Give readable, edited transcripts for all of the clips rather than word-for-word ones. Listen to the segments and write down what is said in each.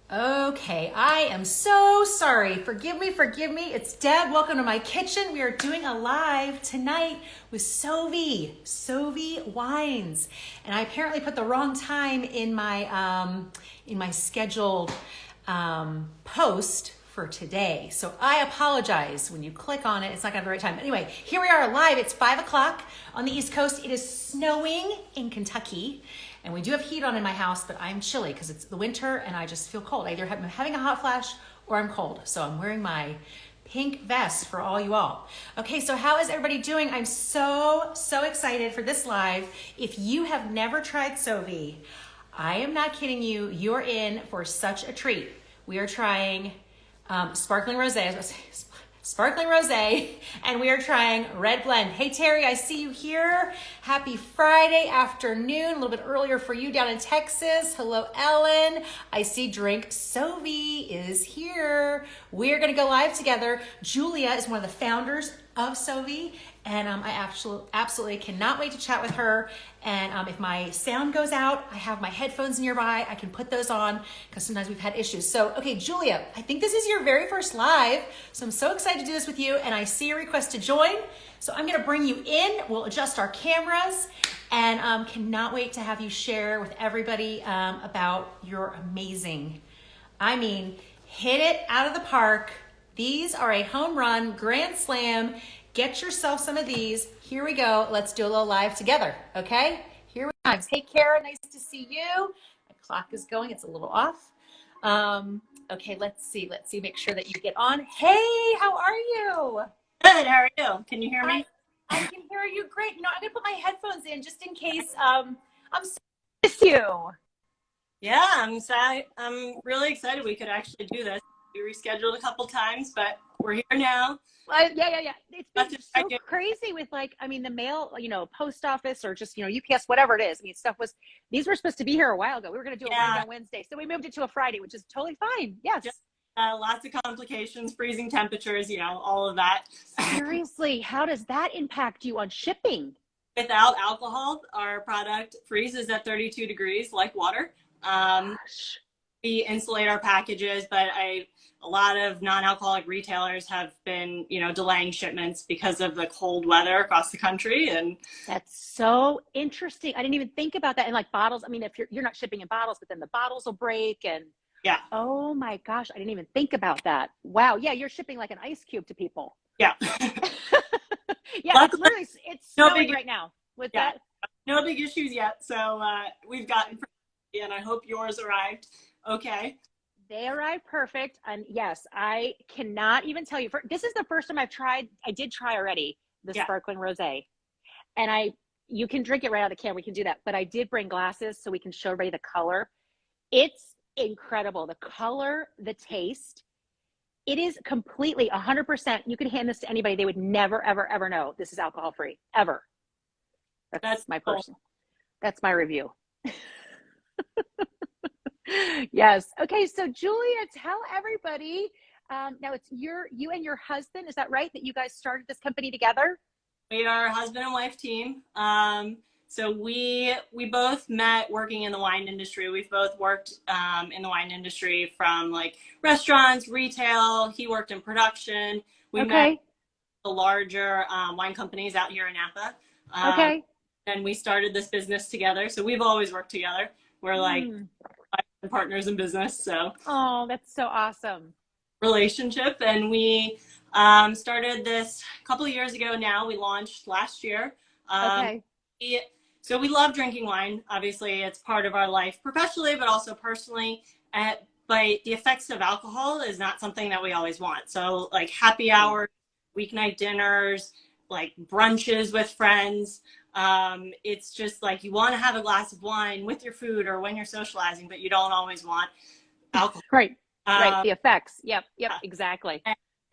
Okay, I am so sorry. Forgive me, forgive me. It's Deb. Welcome to my kitchen. We are doing a live tonight with Sovi wines. And I apparently put the wrong time in my scheduled post for today. So I apologize. When you click on it, it's not gonna have the right time. Anyway, here we are live. It's 5 o'clock on the East Coast. It is snowing in Kentucky. And we do have heat on in my house, but I'm chilly because it's the winter and I just feel cold. Either I'm having a hot flash or I'm cold. So I'm wearing my pink vest for all you all. Okay, so how is everybody doing? I'm so excited for this live. If you have never tried Sovi, I am not kidding you. You're in for such a treat. We are trying sparkling rosé. Sparkling rosé, and we are trying red blend. Hey Terry, I see you here. Happy Friday afternoon, a little bit earlier for you down in Texas. Hello Ellen, I see Drink Sovi is here. We're gonna go live together. Julia is one of the founders of Sovi, and I absolutely cannot wait to chat with her. And if my sound goes out, I have my headphones nearby. I can put those on because sometimes we've had issues. So, okay, Julia, I think this is your very first live. So I'm so excited to do this with you. And I see a request to join. So I'm going to bring you in. We'll adjust our cameras and cannot wait to have you share with everybody about your amazing, hit it out of the park. These are a home run, grand slam. Get yourself some of these. Here we go. Let's do a little live together, okay? Here we go. Hey, Kara, nice to see you. My clock is going. It's a little off. Okay, let's see. Make sure that you get on. Hey, how are you? Good. How are you? Can you hear me? I can hear you great. You know, I'm going to put my headphones in just in case I'm so miss you. Yeah, I'm really excited we could actually do this. We rescheduled a couple times, but we're here now. Yeah. It's been so crazy with the mail, post office or just, UPS, whatever it is. These were supposed to be here a while ago. We were going to do it right on Wednesday. So we moved it to a Friday, which is totally fine. Yes. Just, lots of complications, freezing temperatures, all of that. Seriously, how does that impact you on shipping? Without alcohol, our product freezes at 32 degrees like water. We insulate our packages, but a lot of non-alcoholic retailers have been, delaying shipments because of the cold weather across the country. And that's so interesting. I didn't even think about that. And like bottles, if you're not shipping in bottles, but then the bottles will break and yeah. Oh my gosh, I didn't even think about that. Wow. Yeah, you're shipping like an ice cube to people. Yeah. Yeah, Luckily, it's snowing right now with that. No big issues yet. So we've gotten, and I hope yours arrived okay. They arrived perfect. And yes, I cannot even tell you. This is the first time I've tried. I did try already the sparkling rosé. And you can drink it right out of the can. We can do that. But I did bring glasses so we can show everybody the color. It's incredible. The color, the taste. It is completely 100%. You could hand this to anybody. They would never, ever, ever know this is alcohol free. Ever. That's my personal. That's my review. Yes. Okay. So Julia, tell everybody. Now it's you and your husband. Is that right? That you guys started this company together? We are a husband and wife team. So we both met working in the wine industry. We've both worked in the wine industry from like restaurants, retail. He worked in production. We met the larger wine companies out here in Napa. And we started this business together. So we've always worked together. We're like partners in business. So that's so awesome relationship. And we started this a couple of years ago now. We launched last year. So we love drinking wine. Obviously, it's part of our life professionally, but also personally. But the effects of alcohol is not something that we always want. So like happy hours, weeknight dinners, like brunches with friends. It's just like you want to have a glass of wine with your food or when you're socializing, but you don't always want alcohol. Right. The effects. Yep. Exactly.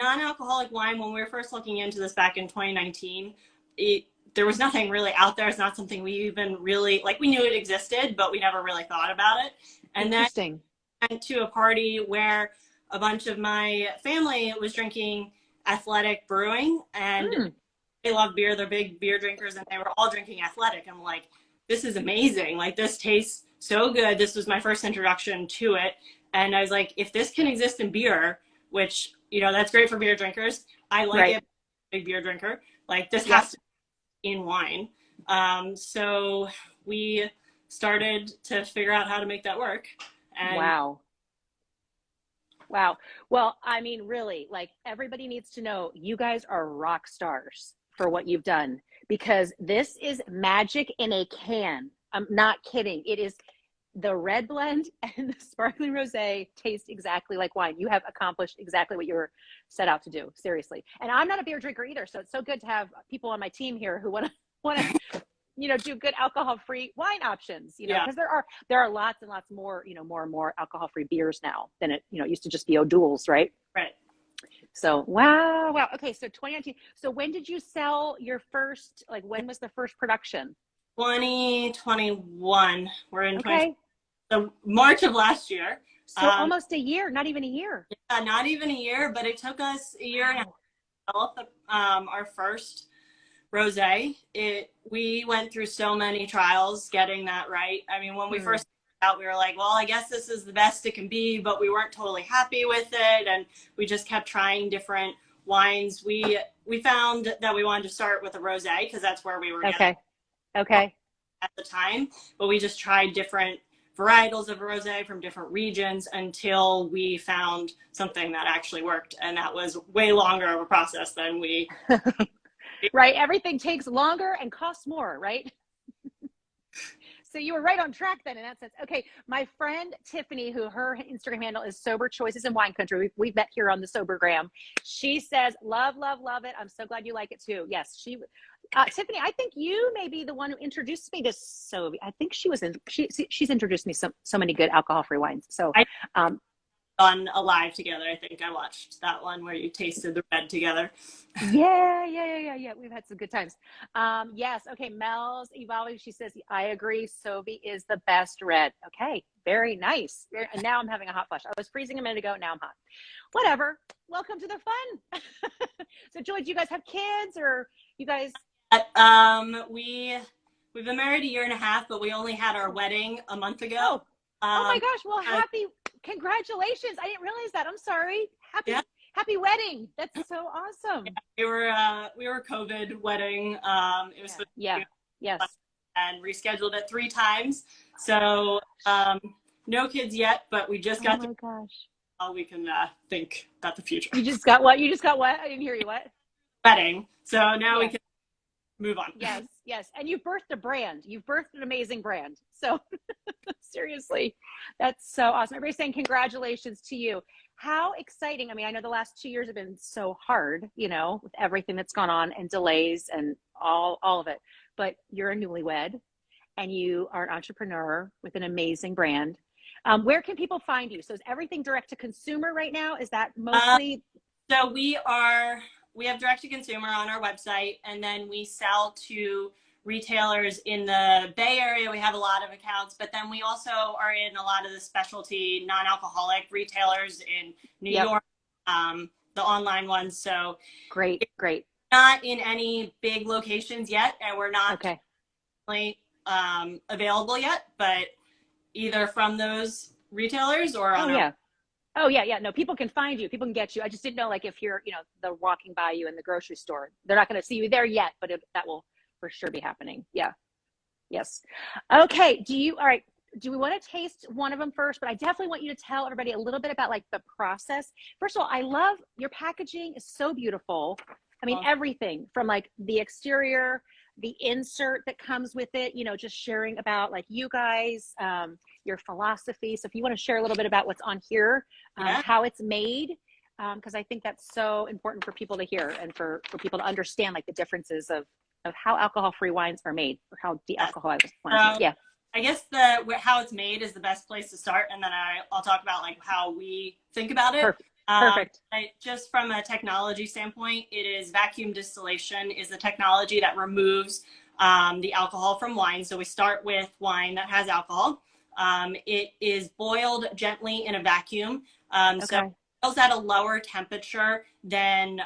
Non-alcoholic wine, when we were first looking into this back in 2019, there was nothing really out there. It's not something we even really, we knew it existed, but we never really thought about it. And then went to a party where a bunch of my family was drinking Athletic Brewing, and they love beer. They're big beer drinkers, and they were all drinking Athletic. I'm like, this is amazing. Like, this tastes so good. This was my first introduction to it. And I was like, if this can exist in beer, which, that's great for beer drinkers. I like Right. it, big beer drinker. Like this Yep. has to be in wine. So we started to figure out how to make that work. And Wow. Wow. Well, I mean, really, like everybody needs to know you guys are rock stars for what you've done because this is magic in a can. I'm not kidding. It is the red blend and the sparkling rosé taste exactly like wine. You have accomplished exactly what you were set out to do. Seriously. And I'm not a beer drinker either, so it's so good to have people on my team here who want to do good alcohol-free wine options, yeah, because there are lots and lots more, more and more alcohol-free beers now than it, used to just be O'Doul's, right? right. So, wow. Okay, so 2019. So when did you sell your first, like when was the first production? 2021. We're in Okay. so March of last year. So almost a year, not even a year. Yeah, not even a year, but it took us a year and a half to develop our first rosé. We went through so many trials getting that right. I mean, when we first started out, we were like, well, I guess this is the best it can be, but we weren't totally happy with it, and we just kept trying different wines. We found that we wanted to start with a rosé because that's where we were getting Okay. at the time, but we just tried different varietals of rosé from different regions until we found something that actually worked, and that was way longer of a process than we Right. Everything takes longer and costs more, right? So you were right on track then in that sense. Okay, my friend Tiffany, who her Instagram handle is Sober Choices in Wine Country. We've met here on the Sobergram. She says, love it. I'm so glad you like it too. Yes, Tiffany, I think you may be the one who introduced me to Sovi. I think she's introduced me so many good alcohol-free wines. So, on a live together. I think I watched that one where you tasted the red together. Yeah. We've had some good times. Yes. Okay. Mel's evolving. She says, I agree. Sovi is the best red. Okay. Very nice. And now I'm having a hot flush. I was freezing a minute ago. Now I'm hot. Whatever. Welcome to the fun. So Joy, do you guys have kids or you guys? We've been married a year and a half, but we only had our wedding a month ago. Oh my gosh. Well, congratulations. I didn't realize that. I'm sorry. Happy wedding. That's so awesome. Yeah, we were COVID wedding. It was Yes. And rescheduled it 3 times. So no kids yet, but we just got oh my gosh. How we can think about the future. You just got what? I didn't hear you. What? Wedding. So now we can move on. Yes. And you've birthed a brand. You've birthed an amazing brand. So seriously, that's so awesome. Everybody's saying congratulations to you. How exciting. I mean, I know the last 2 years have been so hard, with everything that's gone on and delays and all of it. But you're a newlywed and you are an entrepreneur with an amazing brand. Where can people find you? So is everything direct to consumer right now? Is that mostly? So we have direct to consumer on our website, and then we sell to retailers in the Bay Area. We have a lot of accounts, but then we also are in a lot of the specialty non-alcoholic retailers in New York, the online ones. So great. Not in any big locations yet, and we're not available yet, but either from those retailers or on Oh yeah. No, people can find you. People can get you. I just didn't know, like, if you're, they're walking by you in the grocery store. They're not going to see you there yet, but that will for sure be happening. Yeah. Yes. Okay. All right. Do we want to taste one of them first? But I definitely want you to tell everybody a little bit about like the process. First of all, I love your packaging is so beautiful. I mean, everything from like the exterior, the insert that comes with it, just sharing about like you guys, your philosophy. So if you want to share a little bit about what's on here, how it's made, because I think that's so important for people to hear and for people to understand like the differences of how alcohol-free wines are made or how de-alcoholized wines. I guess how it's made is the best place to start, and then I'll talk about like how we think about it. Perfect. Just from a technology standpoint, it is vacuum distillation is the technology that removes the alcohol from wine. So we start with wine that has alcohol. It is boiled gently in a vacuum. So it boils at a lower temperature than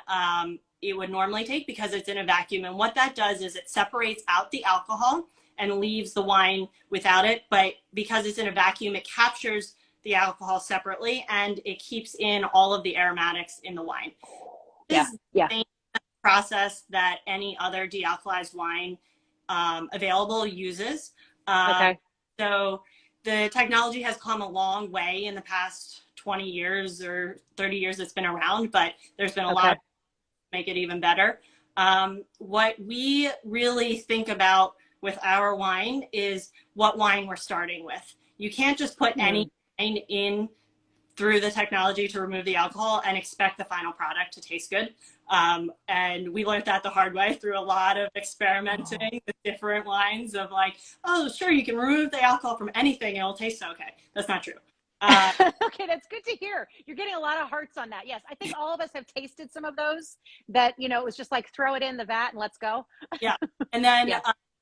it would normally take because it's in a vacuum. And what that does is it separates out the alcohol and leaves the wine without it. But because it's in a vacuum, it captures the alcohol separately and it keeps in all of the aromatics in the wine. Yeah. This is the same process that any other dealcoholized wine available uses. Okay. So the technology has come a long way in the past 20 years or 30 years it's been around, but there's been a lot to make it even better. What we really think about with our wine is what wine we're starting with. You can't just put any wine in through the technology to remove the alcohol and expect the final product to taste good. And we learned that the hard way through a lot of experimenting with different wines of like, oh, sure, you can remove the alcohol from anything and it'll taste okay. That's not true. Okay, that's good to hear. You're getting a lot of hearts on that. Yes, I think all of us have tasted some of those that, you know, it was just like throw it in the vat and let's go. Yeah. And then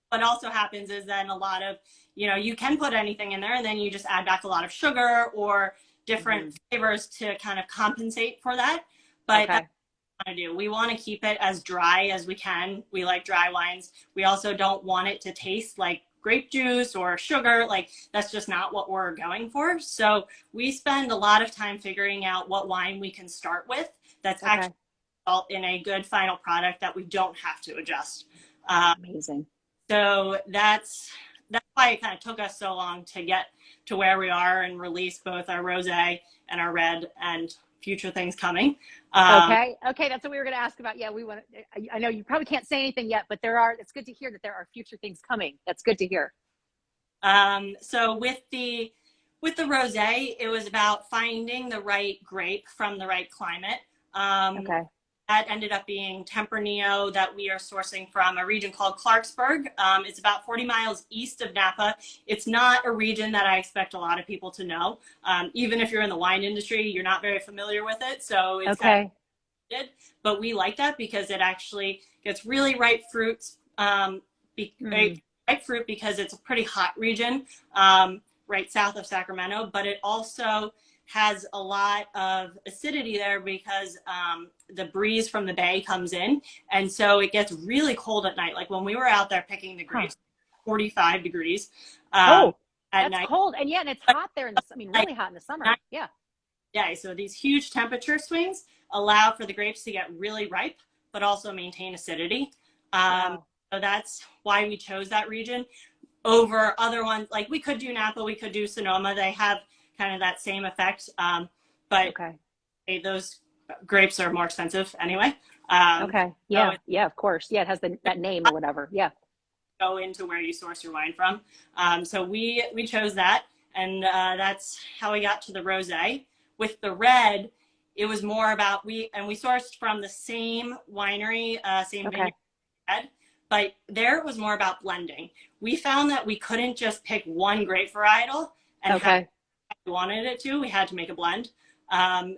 what also happens is then a lot of, you know, you can put anything in there and then you just add back a lot of sugar or different flavors to kind of compensate for that. But that's what we want to do. We want to keep it as dry as we can. We like dry wines. We also don't want it to taste like grape juice or sugar. Like that's just not what we're going for. So we spend a lot of time figuring out what wine we can start with that's actually result in a good final product that we don't have to adjust. Amazing. So that's why it kind of took us so long to get to where we are and release both our rosé and our red and future things coming. Okay, that's what we were going to ask about. Yeah, we want. I know you probably can't say anything yet, but it's good to hear that there are future things coming. That's good to hear. So with the rosé, it was about finding the right grape from the right climate. That ended up being Tempranillo that we are sourcing from a region called Clarksburg. It's about 40 miles east of Napa. It's not a region that I expect a lot of people to know. Even if you're in the wine industry, you're not very familiar with it. So it's kind of, but we like that because it actually gets really ripe fruits, ripe fruit because it's a pretty hot region right south of Sacramento, but it also has a lot of acidity there because the breeze from the bay comes in. And so it gets really cold at night. Like when we were out there picking the grapes, 45 degrees at that's night. Cold. And yeah, and it's hot there really hot in the summer. Yeah. Yeah. So these huge temperature swings allow for the grapes to get really ripe, but also maintain acidity. So that's why we chose that region over other ones. Like we could do Napa, we could do Sonoma. They have kind of that same effect. But those grapes are more expensive anyway. Yeah, of course. Yeah, it has that name or whatever. Yeah. Go into where you source your wine from. So we chose that, and that's how we got to the rosé. With the red, it was more about we sourced from the same winery, same vineyard, but there it was more about blending. We found that we couldn't just pick one grape varietal and have we wanted it to. We had to make a blend.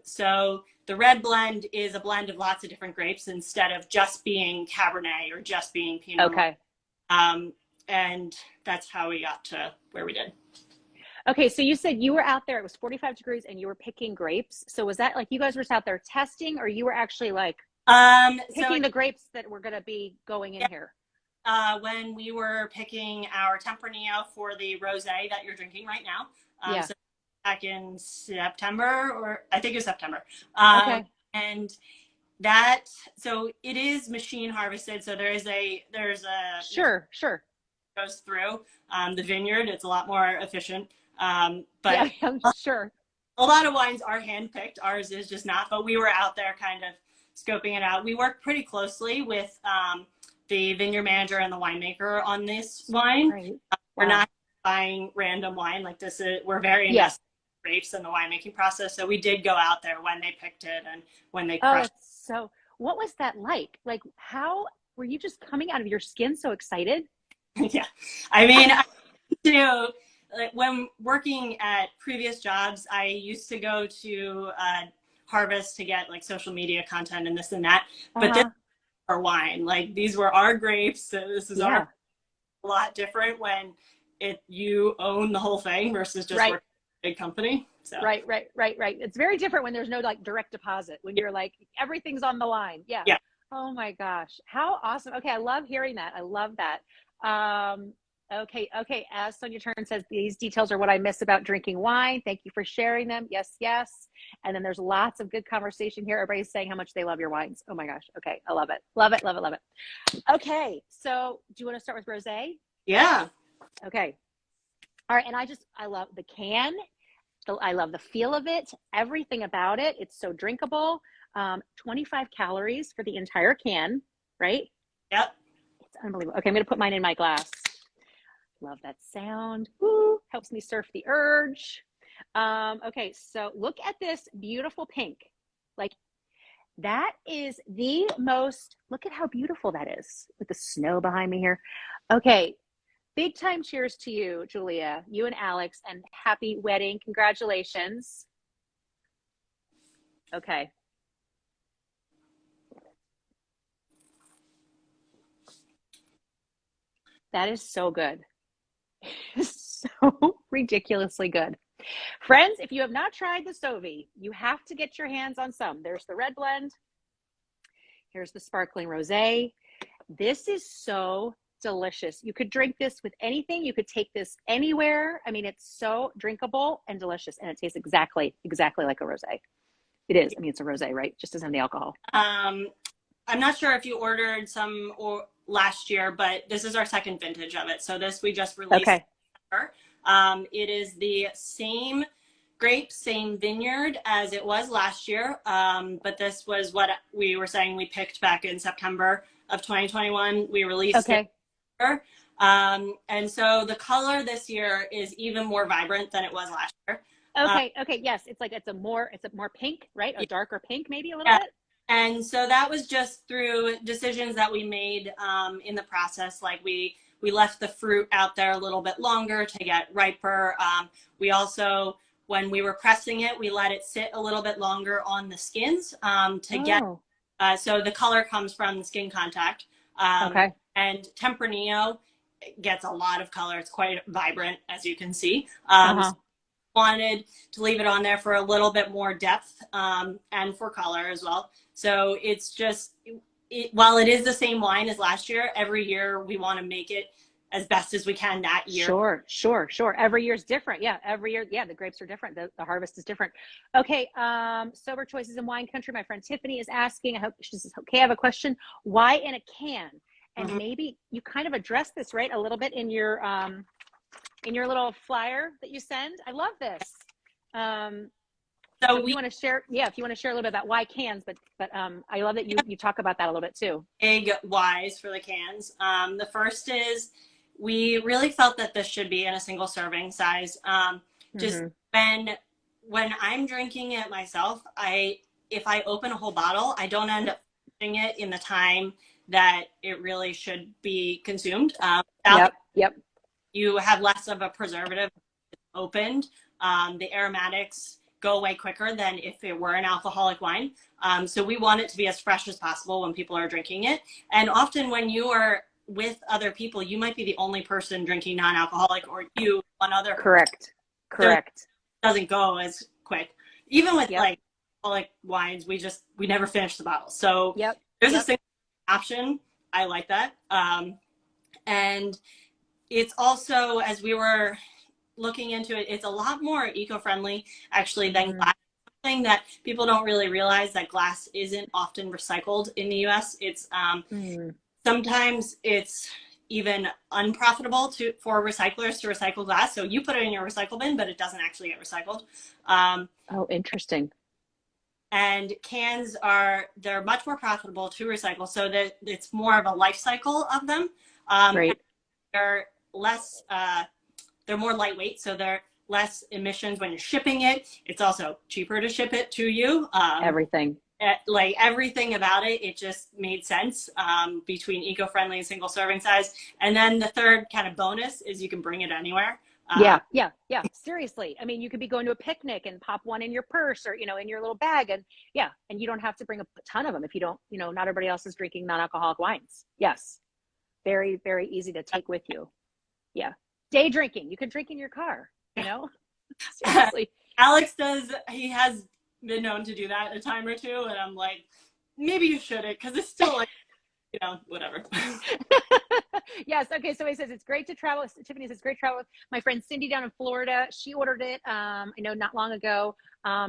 So the red blend is a blend of lots of different grapes instead of just being Cabernet or just being Pinot Noir. And that's how we got to where we did. Okay, so you said you were out there, it was 45 degrees and you were picking grapes. So was that like you guys were just out there testing, or you were actually like picking the grapes that were going to be going in here? When we were picking our Tempranillo for the rosé that you're drinking right now. So back in September, or I think it was September. And that, so it is machine harvested. So there's a sure goes through the vineyard. It's a lot more efficient. But I'm sure a lot of wines are hand picked. Ours is just not. But we were out there kind of scoping it out. We worked pretty closely with the vineyard manager and the winemaker on this wine. We're not buying random wine like this. We're very invested in grapes and the winemaking process. So we did go out there when they picked it and when they crushed. So what was that like? Like, how were you just coming out of your skin so excited? Yeah. I mean, like when working at previous jobs, I used to go to Harvest to get like social media content and this and that. But this our wine, like these were our grapes. So this is a lot different when you own the whole thing versus just working at a big company. So. Right. It's very different when there's no like direct deposit, when you're like everything's on the line. Yeah. Oh my gosh, how awesome. Okay, I love hearing that. I love that. Okay. As Sonia Turn says, these details are what I miss about drinking wine. Thank you for sharing them. Yes, yes. And then there's lots of good conversation here. Everybody's saying how much they love your wines. Oh my gosh. Okay. I love it. Love it. Love it. Love it. Okay. So do you want to start with rosé? Yeah. Okay. All right. And I love the can. I love the feel of it. Everything about it. It's so drinkable. 25 calories for the entire can, right? Yep. It's unbelievable. Okay. I'm going to put mine in my glass. Love that sound. Woo, helps me surf the urge. Okay, so look at this beautiful pink. Like that is the most, look at how beautiful that is with the snow behind me here. Okay, big time cheers to you, Julia, you and Alex, and happy wedding. Congratulations. Okay. That is so good. So ridiculously good. Friends, if you have not tried the Sovi, you have to get your hands on some. There's the red blend. Here's the sparkling rosé. This is so delicious. You could drink this with anything. You could take this anywhere. I mean, it's so drinkable and delicious, and it tastes exactly like a rosé. It is. I mean, it's a rosé, right? Just doesn't have the alcohol. I'm not sure if you ordered some last year, but this is our second vintage of it. So this we just released. Okay. It is the same grape, same vineyard as it was last year. But this was what we were saying we picked back in September of 2021. We released it. And so the color this year is even more vibrant than it was last year. Okay. Yes. It's a more pink, right? A darker pink, maybe a little bit. And so that was just through decisions that we made in the process. Like we left the fruit out there a little bit longer to get riper. We also, when we were pressing it, we let it sit a little bit longer on the skins get, so the color comes from the skin contact. Okay. And Tempranillo gets a lot of color. It's quite vibrant, as you can see. So wanted to leave it on there for a little bit more depth and for color as well. So it's just, while it is the same wine as last year, every year we want to make it as best as we can that year. Sure. Every year's different. Yeah, every year. Yeah, the grapes are different. The harvest is different. Okay, sober choices in wine country. My friend Tiffany is asking, I hope she says, okay, I have a question. Why in a can? And maybe you kind of addressed this, right, a little bit in your little flyer that you send. I love this. So if you want to share a little bit about why cans, but I love that you talk about that a little bit too. Big whys for the cans. The first is we really felt that this should be in a single serving size. Just when I'm drinking it myself, if I open a whole bottle, I don't end up finishing it in the time that it really should be consumed. Yep. You have less of a preservative opened. The aromatics go away quicker than if it were an alcoholic wine. So we want it to be as fresh as possible when people are drinking it. And often when you are with other people, you might be the only person drinking non-alcoholic, or you, one other. Correct. So it doesn't go as quick. Even with like alcoholic wines, we never finish the bottle. So there's a single option. I like that. And it's also, as we were looking into it, it's a lot more eco-friendly actually than glass. Something that people don't really realize, that glass isn't often recycled in the US. It's sometimes it's even unprofitable for recyclers to recycle glass. So you put it in your recycle bin, but it doesn't actually get recycled. Interesting. And cans they're much more profitable to recycle, so that it's more of a life cycle of them. Great. They're less they're more lightweight, so they're less emissions when you're shipping it. It's also cheaper to ship it to you. Everything about it just made sense between eco-friendly and single serving size. And then the third kind of bonus is you can bring it anywhere. Yeah. Seriously. I mean, you could be going to a picnic and pop one in your purse or, in your little bag. And and you don't have to bring a ton of them if you don't, not everybody else is drinking non-alcoholic wines. Yes. Very, very easy to take with you. Yeah. Day drinking. You can drink in your car, Seriously. Alex he has been known to do that a time or two. And I'm like, maybe you shouldn't, because it's still like, whatever. Yes. Okay. So he says it's great to travel. Tiffany says it's great to travel with my friend Cindy down in Florida. She ordered it. I know not long ago.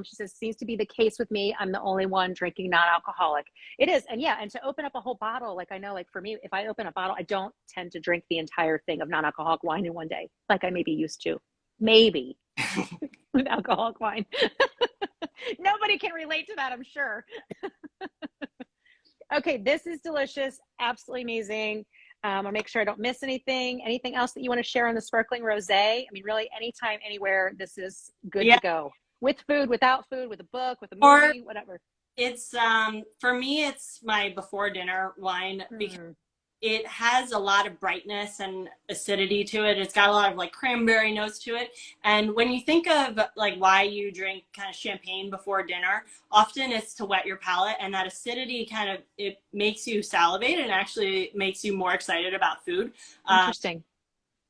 She says seems to be the case with me. I'm the only one drinking non-alcoholic. It is, and yeah, and to open up a whole bottle, like I know, like for me, if I open a bottle, I don't tend to drink the entire thing of non-alcoholic wine in one day, like I maybe used to, maybe with alcoholic wine. Nobody can relate to that, I'm sure. Okay, this is delicious, absolutely amazing. I'll make sure I don't miss anything. Anything else that you want to share on the sparkling rosé? I mean, really, anytime, anywhere, this is good Yeah. to go. With food, without food, with a book, with a Or movie, whatever. it's for me, it's my before dinner wine because it has a lot of brightness and acidity to it. It's got a lot of like cranberry notes to it. And when you think of like why you drink kind of champagne before dinner, often it's to wet your palate, and that acidity kind of, it makes you salivate and actually makes you more excited about food. Interesting.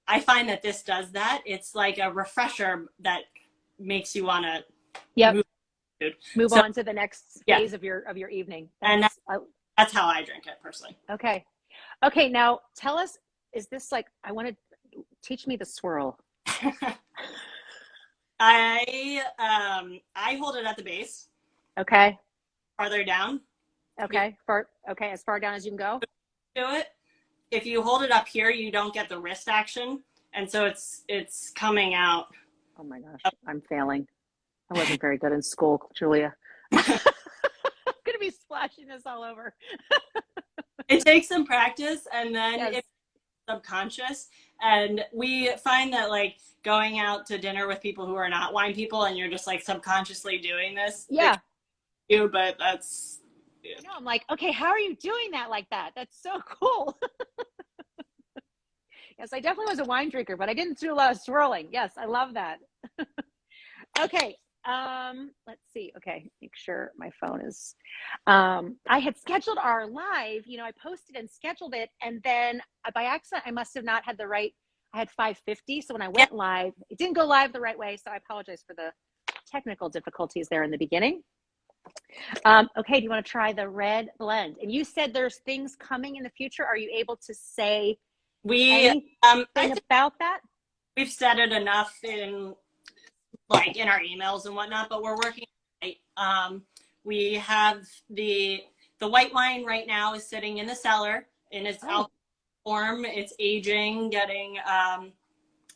I find that this does that. It's like a refresher that makes you want to Yep. move on to the next yeah. phase of your evening. And that's how I drink it personally. Okay. Okay, now tell us, is this like, I want to teach me the swirl. I hold it at the base. Okay. Farther down. Okay. As far down as you can go. Do it. If you hold it up here, you don't get the wrist action, and so it's coming out. Oh my gosh, I'm failing. I wasn't very good in school, Julia. I'm gonna be splashing this all over. It takes some practice, and then Yes. it's subconscious. And we find that like going out to dinner with people who are not wine people, and you're just like subconsciously doing this. Yeah. But that's. Yeah. No, I'm like, okay, how are you doing that like that? That's so cool. Yes, I definitely was a wine drinker, but I didn't do a lot of swirling. Yes, I love that. Okay. Let's see. Okay, make sure my phone is I had scheduled our live, I posted and scheduled it, and then by accident I must have not had the right, I had 5:50, so when I went live, it didn't go live the right way, so I apologize for the technical difficulties there in the beginning. Okay, do you want to try the red blend? And you said there's things coming in the future. Are you able to say anything about that? We've said it enough in our emails and whatnot, but we're working. We have the white wine right now is sitting in the cellar in its alcohol form. It's aging, getting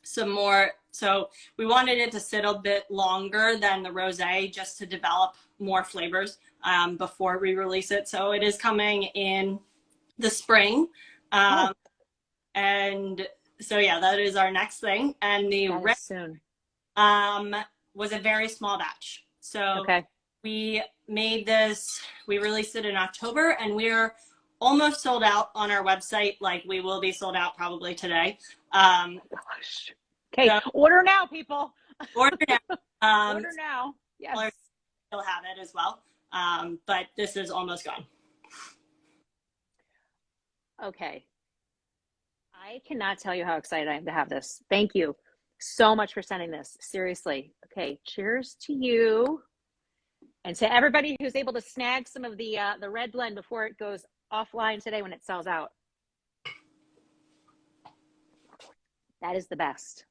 some more. So we wanted it to sit a bit longer than the rosé, just to develop more flavors before we release it. So it is coming in the spring. And so yeah, that is our next thing. And the red soon. Was a very small batch. So okay. We made this, we released it in October, and we're almost sold out on our website. Like we will be sold out probably today. Gosh. Okay, so, order now, people. Order now. Order now. Yes. Still have it as well. But this is almost gone. Okay. I cannot tell you how excited I am to have this. Thank you so much for sending this. Seriously. Okay. Cheers to you. And to everybody who's able to snag some of the red blend before it goes offline today when it sells out. That is the best.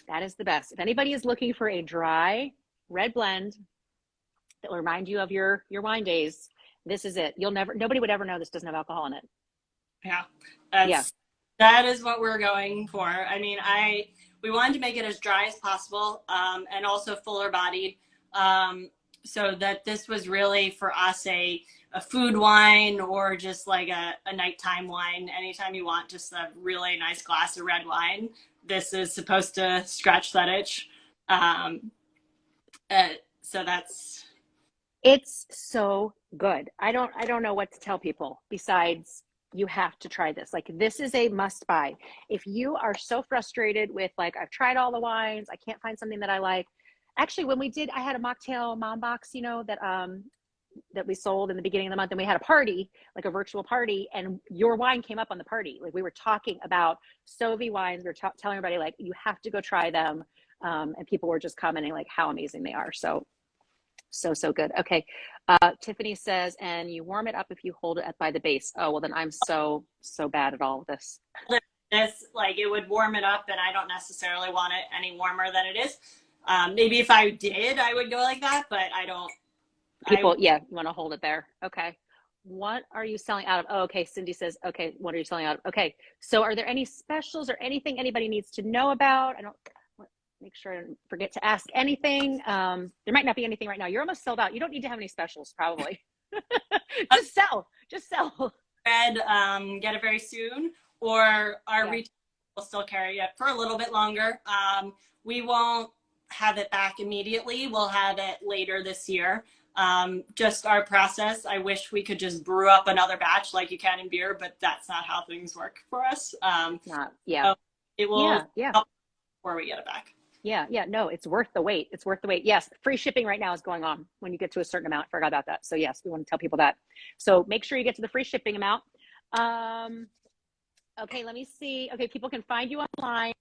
That is the best. If anybody is looking for a dry red blend that will remind you of your wine days, this is it. Nobody would ever know this doesn't have alcohol in it. Yeah. That is what we're going for. I mean, we wanted to make it as dry as possible, and also fuller bodied, so that this was really for us a food wine, or just like a nighttime wine. Anytime you want just a really nice glass of red wine, this is supposed to scratch that itch. So it's so good. I don't know what to tell people besides you have to try this. Like, this is a must buy. If you are so frustrated with like, I've tried all the wines, I can't find something that I like. Actually, when I had a mocktail mom box, that we sold in the beginning of the month, and we had a party, like a virtual party, and your wine came up on the party. Like, we were talking about Sovi wines. We were telling everybody like, you have to go try them. And people were just commenting like how amazing they are. So So good. Okay. Tiffany says, and you warm it up if you hold it by the base. Oh, well, then I'm so bad at all of this. This, like, it would warm it up, and I don't necessarily want it any warmer than it is. Maybe if I did, I would go like that, but I don't. People, yeah, you want to hold it there. Okay. What are you selling out of? Oh, okay. Cindy says, okay, what are you selling out of? Okay. So are there any specials or anything anybody needs to know about? I don't make sure I don't forget to ask anything. There might not be anything right now. You're almost sold out. You don't need to have any specials, probably. Just sell. Just sell. Red, get it very soon, or our retail will still carry it for a little bit longer. We won't have it back immediately. We'll have it later this year. Just our process. I wish we could just brew up another batch like you can in beer, but that's not how things work for us. Not, yeah. So it will yeah. help before we get it back. Yeah. No, it's worth the wait. It's worth the wait. Yes. Free shipping right now is going on when you get to a certain amount. Forgot about that. So yes, we want to tell people that. So make sure you get to the free shipping amount. Okay, let me see. Okay, people can find you online.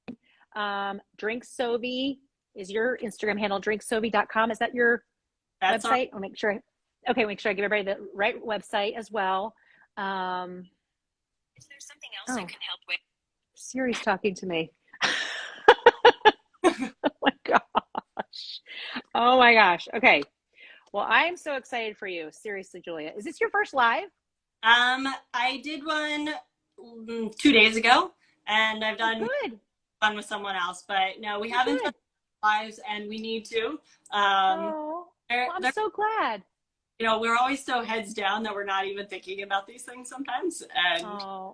Drink Sovi is your Instagram handle, drinksovi.com. Is that your website? I'll make sure. Okay, make sure I give everybody the right website as well. Is there something else I can help with? Siri's talking to me. Oh my gosh. Oh my gosh. Okay. Well, I am so excited for you. Seriously, Julia. Is this your first live? I did one 2 days ago, and I've done one with someone else, but no, we haven't done lives, and we need to. Well, I'm so glad. You know, we're always so heads down that we're not even thinking about these things sometimes. And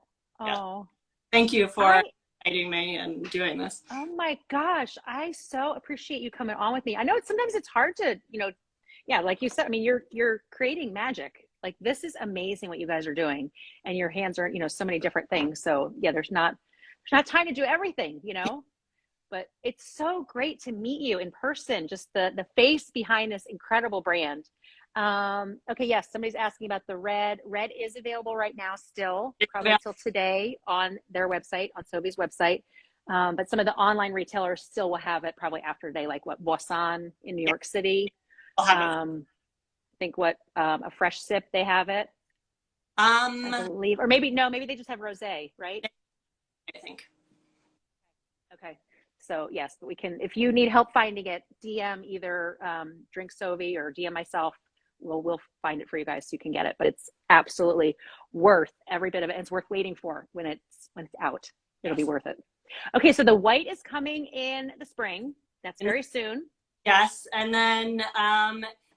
thank you for inviting me and doing this. Oh my gosh. I so appreciate you coming on with me. I know sometimes it's hard to, like you said, I mean, you're creating magic. Like, this is amazing what you guys are doing, and your hands are, so many different things. So yeah, there's not time to do everything, but it's so great to meet you in person, just the face behind this incredible brand. Okay. Yes. Somebody's asking about the red. Red is available right now still, probably until today on their website, on Sovi's website. But some of the online retailers still will have it probably after they, like what, Boisson in New York City. I think a Fresh Sip, they have it. I believe, or maybe they just have rosé, right? I think. Okay. So yes, we can, if you need help finding it, DM either Drink Sovi or DM myself. We'll find it for you guys so you can get it. But it's absolutely worth every bit of it. And it's worth waiting for when it's out. It'll be worth it. Okay, so the white is coming in the spring. That's very soon. Yes, and then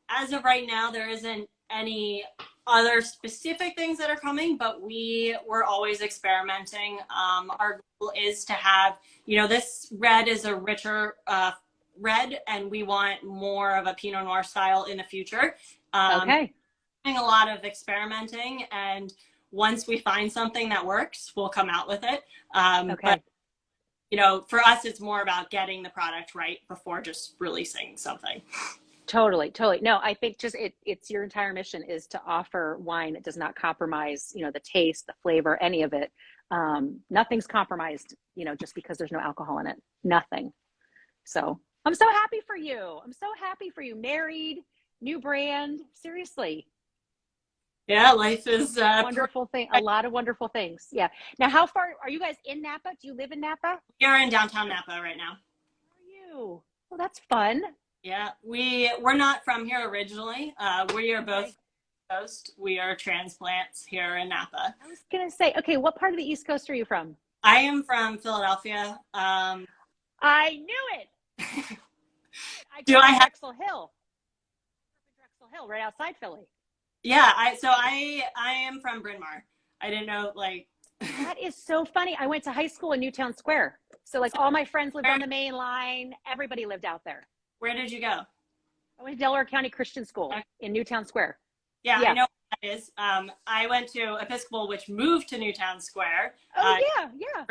as of right now, there isn't any other specific things that are coming, but we're always experimenting. Our goal is to have, this red is a richer red, and we want more of a Pinot Noir style in the future. Okay. Doing a lot of experimenting, and once we find something that works, we'll come out with it. But for us, it's more about getting the product right before just releasing something. Totally. No, I think just it's your entire mission is to offer wine that does not compromise, the taste, the flavor, any of it. Nothing's compromised, just because there's no alcohol in it. Nothing. So I'm so happy for you. Married, new brand. Seriously. Yeah, life is wonderful thing. A lot of wonderful things. Yeah. Now, how far are you guys in Napa? Do you live in Napa? We are in downtown Napa right now. Where are you? Well, that's fun. Yeah, we're not from here originally. We are both Coast. We are transplants here in Napa. I was gonna say, okay, what part of the East Coast are you from? I am from Philadelphia. I knew it. I have Drexel Hill? Drexel Hill, right outside Philly. Yeah, I am from Bryn Mawr. I didn't know, like. That is so funny. I went to high school in Newtown Square, so like all my friends lived on the main line. Everybody lived out there. Where did you go? I went to Delaware County Christian School in Newtown Square. Yeah, I know what that is. I went to Episcopal, which moved to Newtown Square. Oh, yeah.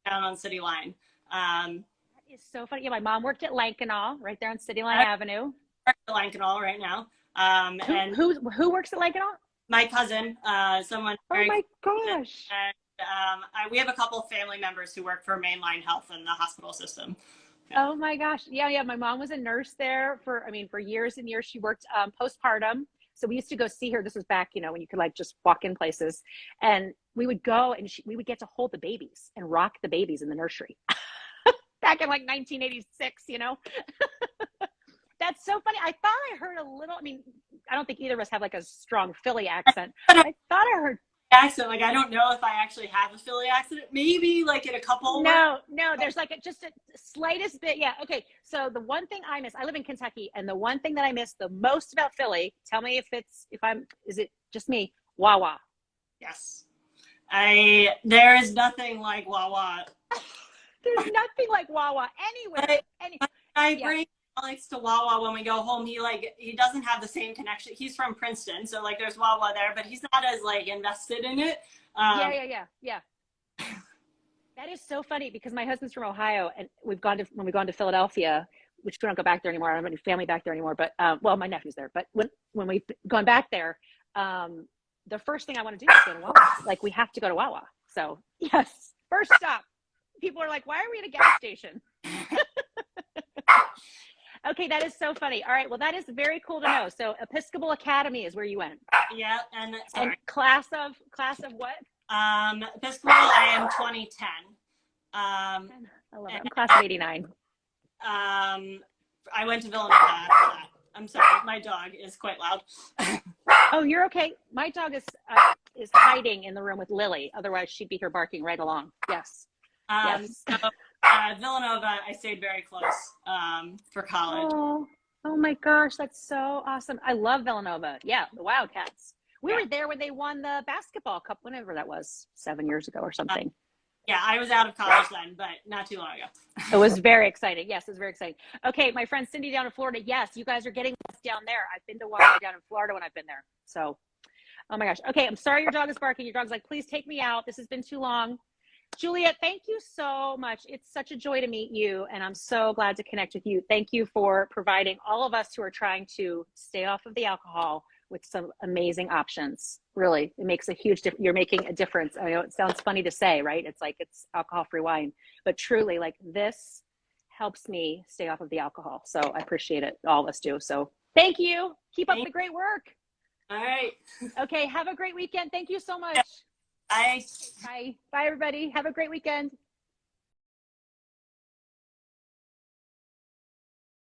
Down on City Line. That is so funny. Yeah, my mom worked at Lankenau, right there on City Line Avenue. I work at Lankenau right now. And who works at Lankenau? My cousin, someone. Oh my gosh. And we have a couple family members who work for Mainline Health and the hospital system. Oh my gosh. Yeah, yeah. My mom was a nurse there for years and years. She worked postpartum. So we used to go see her. This was back, when you could like just walk in places. And we would go and we would get to hold the babies and rock the babies in the nursery back in like 1986. That's so funny. I thought I heard a little, I don't think either of us have like a strong Philly accent. I thought I heard. Accent, like I don't know if I actually have a Philly accent. Maybe like in a couple words. No, there's like just a slightest bit. Yeah. Okay. So the one thing I miss, I live in Kentucky, and the one thing that I miss the most about Philly, tell me is it just me? Wawa. Yes. There is nothing like Wawa. There's nothing like Wawa anywhere. I bring Alex to Wawa when we go home. He doesn't have the same connection. He's from Princeton, so like there's Wawa there, but he's not as like invested in it. Yeah. That is so funny because my husband's from Ohio, and when we've gone to Philadelphia, which we don't go back there anymore. I don't have any family back there anymore, but my nephew's there. But when we've gone back there, the first thing I want to do is go to Wawa. Like we have to go to Wawa. So yes, first stop. People are like, why are we at a gas station? Okay, that is so funny. All right, well, that is very cool to know. So Episcopal Academy is where you went. Yeah, and class of what? Episcopal, I am 2010. I love it. I'm class of 89. I went to Villanova after that. I'm sorry, my dog is quite loud. Oh, you're okay. My dog is hiding in the room with Lily. Otherwise, she'd be here barking right along. Yes. Yes. So, Villanova, I stayed very close for college. Oh my gosh, that's so awesome. I love Villanova. Yeah, the Wildcats. We were there when they won the basketball cup, whenever that was, 7 years ago or something. Yeah, I was out of college then, but not too long ago. It was very exciting. Yes, it was very exciting. Okay, my friend Cindy down in Florida. Yes, you guys are getting us down there. I've been to Wawa down in Florida when I've been there. So, oh my gosh. Okay, I'm sorry your dog is barking. Your dog's like, please take me out. This has been too long. Juliet, thank you so much. It's such a joy to meet you, and I'm so glad to connect with you. Thank you for providing all of us who are trying to stay off of the alcohol with some amazing options. Really, it makes a huge difference. You're making a difference. I know it sounds funny to say, right? It's like it's alcohol-free wine, but truly, like this helps me stay off of the alcohol. So I appreciate it. All of us do. So thank you. Keep up the great work. All right. Okay, have a great weekend. Thank you so much. Bye. Bye. Bye, everybody. Have a great weekend.